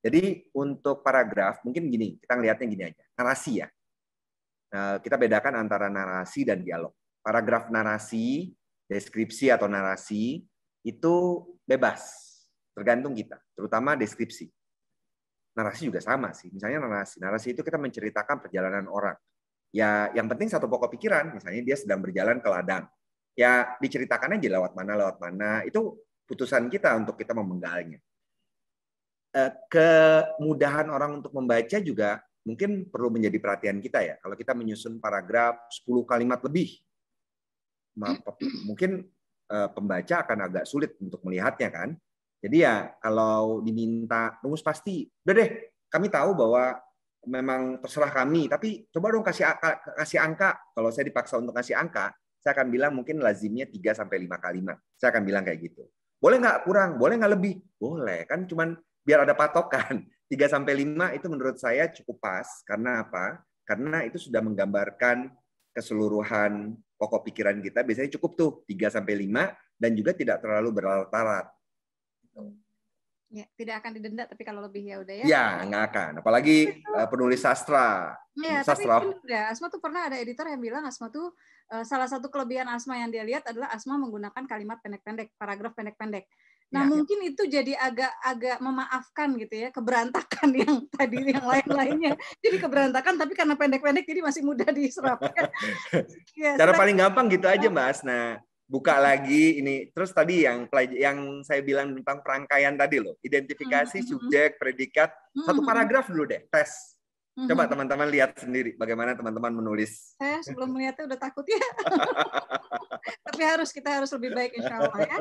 Jadi untuk paragraf mungkin gini, kita ngelihatnya gini aja, narasi ya. Kita bedakan antara narasi dan dialog. Paragraf narasi, deskripsi atau narasi itu bebas, tergantung kita, terutama deskripsi. Narasi juga sama sih. Misalnya narasi itu kita menceritakan perjalanan orang. Ya, yang penting satu pokok pikiran. Misalnya dia sedang berjalan ke ladang. Ya, diceritakan aja lewat mana. Itu putusan kita untuk kita memenggalnya. Kemudahan orang untuk membaca juga mungkin perlu menjadi perhatian kita ya. Kalau kita menyusun paragraf 10 kalimat lebih, mungkin pembaca akan agak sulit untuk melihatnya kan. Jadi ya kalau diminta rumus pasti, udah deh kami tahu bahwa memang terserah kami, tapi coba dong kasih angka. Kalau saya dipaksa untuk kasih angka, saya akan bilang mungkin lazimnya 3-5 kalimat. Saya akan bilang kayak gitu. Boleh nggak kurang? Boleh nggak lebih? Boleh. Kan cuman biar ada patokan. 3-5 itu menurut saya cukup pas. Karena apa? Karena itu sudah menggambarkan keseluruhan pokok pikiran kita. Biasanya cukup tuh 3-5 dan juga tidak terlalu berlarat-larat. Ya, tidak akan didenda tapi kalau lebih ya udah ya. Ya, nggak akan. Apalagi penulis sastra. Ya, sastra. Tapi udah, Asma tuh pernah ada editor yang bilang Asma tuh salah satu kelebihan Asma yang dia lihat adalah Asma menggunakan kalimat pendek-pendek, paragraf pendek-pendek. Nah, mungkin itu jadi agak memaafkan gitu ya, keberantakan yang tadi yang lain-lainnya. Jadi keberantakan tapi karena pendek-pendek jadi masih mudah diserap. Ya, cara paling gampang gitu aja, Mbak Asna. Buka lagi ini. Terus tadi yang saya bilang tentang perangkaian tadi loh, identifikasi, subjek, predikat, satu paragraf dulu deh, tes. Coba teman-teman lihat sendiri bagaimana teman-teman menulis. Saya sebelum melihatnya udah takut ya. Tapi kita harus lebih baik insya Allah ya.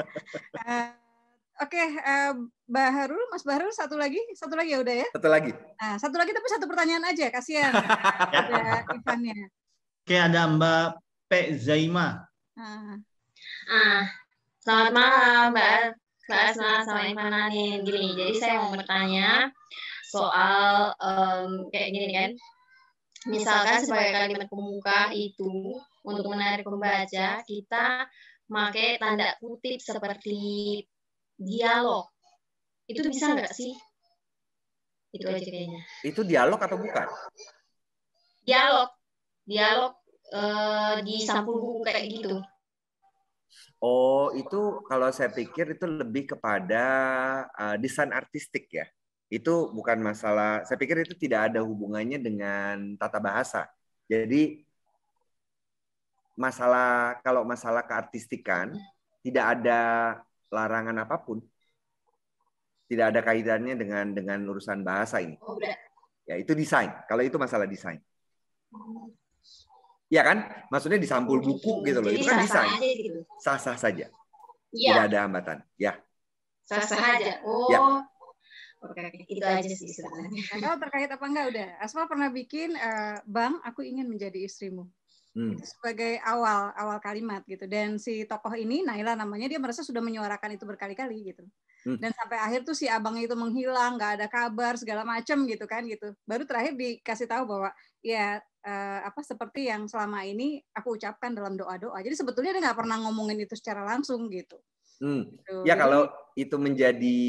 Oke, Mas Bahrul satu lagi ya udah ya. Satu lagi. Nah, satu lagi tapi satu pertanyaan aja, kasihan. Ada Ivannya. Oke, ada Mbak P. Zaima. Selamat malam Mbak Asma sama Ivan Lanin. Gini, jadi saya mau bertanya soal kayak gini kan. Misalkan sebagai kalimat pembuka itu untuk menarik pembaca kita pakai tanda kutip seperti dialog. Itu bisa nggak sih? Itu aja kayaknya. Itu dialog atau bukan? Dialog di sampul buku kayak gitu. Oh, itu kalau saya pikir itu lebih kepada desain artistik ya. Itu bukan masalah, saya pikir itu tidak ada hubungannya dengan tata bahasa. Jadi kalau masalah keartistikan tidak ada larangan apapun. Tidak ada kaitannya dengan urusan bahasa ini. Ya, itu desain. Kalau itu masalah desain. Ya kan? Maksudnya di sampul buku gitu loh. Itu kan desain. Sah-sah saja. Ya. Tidak ada hambatan. Ya. Sah-sah aja. Oh. Ya. Oke, itu aja sih sebenarnya. Kalau terkait apa enggak udah. Asma pernah bikin Bang, aku ingin menjadi istrimu. Itu sebagai awal kalimat gitu. Dan si tokoh ini Naila namanya, dia merasa sudah menyuarakan itu berkali-kali gitu. Dan sampai akhir tuh si abang itu menghilang, nggak ada kabar segala macam gitu kan gitu. Baru terakhir dikasih tahu bahwa ya seperti yang selama ini aku ucapkan dalam doa-doa. Jadi sebetulnya dia nggak pernah ngomongin itu secara langsung gitu. Ya kalau itu menjadi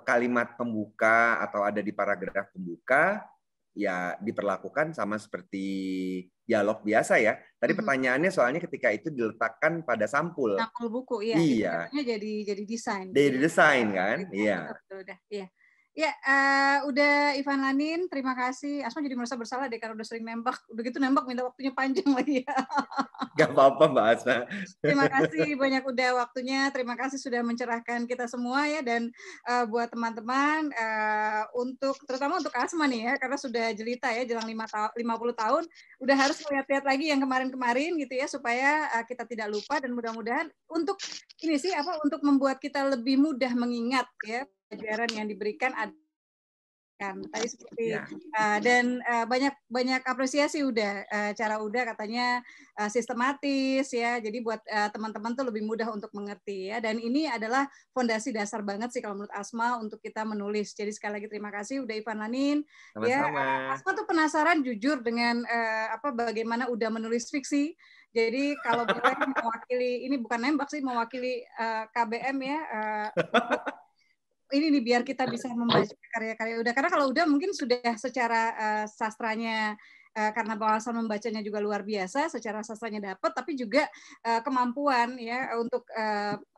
kalimat pembuka atau ada di paragraf pembuka, ya diperlakukan sama seperti dialog biasa ya. Tadi pertanyaannya soalnya ketika itu diletakkan pada sampul. Sampul buku, iya. Iya. Jadi desain. Jadi desain kan, iya. Udah, iya. Ya, udah Ivan Lanin, terima kasih. Asma jadi merasa bersalah deh karena udah sering nembak. Udah gitu nembak minta waktunya panjang lagi ya. Gak apa-apa Mbak Asma. Terima kasih banyak udah waktunya. Terima kasih sudah mencerahkan kita semua ya. Dan buat teman-teman, terutama untuk Asma nih ya, karena sudah jelita ya, jelang 50 tahun. Udah harus lihat-lihat lagi yang kemarin-kemarin gitu ya, supaya kita tidak lupa. Dan mudah-mudahan untuk membuat kita lebih mudah mengingat ya, pelajaran yang diberikan kan tadi seperti dan banyak apresiasi cara katanya sistematis ya, jadi buat teman-teman tuh lebih mudah untuk mengerti ya, dan ini adalah fondasi dasar banget sih kalau menurut Asma untuk kita menulis. Jadi sekali lagi terima kasih udah Ivan Lanin. Sama-sama. Ya, Asma tuh penasaran jujur dengan bagaimana udah menulis fiksi. Jadi kalau boleh mewakili, ini bukan nembak sih, mewakili KBM ya, ini nih biar kita bisa membaca karya-karya Uda. Karena kalau Uda mungkin sudah secara sastranya karena Bang Hasan membacanya juga luar biasa, secara sastranya dapat, tapi juga kemampuan ya untuk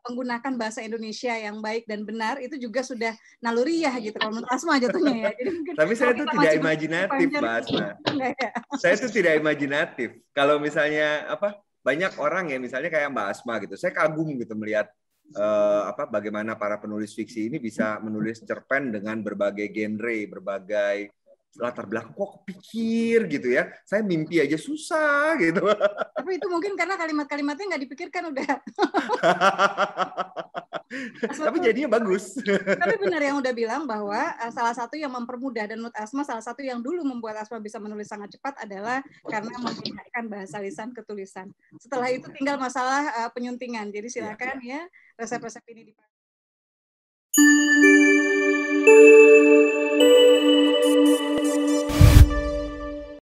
menggunakan bahasa Indonesia yang baik dan benar itu juga sudah naluriah gitu kalau menurut Asma jatuhnya ya. Jadi mungkin tapi saya tuh tidak imajinatif, Mbak Asma. Saya tuh tidak imajinatif. Kalau misalnya banyak orang ya misalnya kayak Mbak Asma gitu, saya kagum gitu melihat bagaimana para penulis fiksi ini bisa menulis cerpen dengan berbagai genre, berbagai latar belakang. Kok kepikir gitu ya, saya mimpi aja susah gitu. Tapi itu mungkin karena kalimat-kalimatnya nggak dipikirkan udah. Tapi jadinya bagus. Tapi benar yang udah bilang bahwa salah satu yang mempermudah dan menurut Asma salah satu yang dulu membuat Asma bisa menulis sangat cepat adalah karena memindahkan bahasa lisan ke tulisan. Setelah itu tinggal masalah penyuntingan. Jadi silakan ya resep-resep ini dipakai.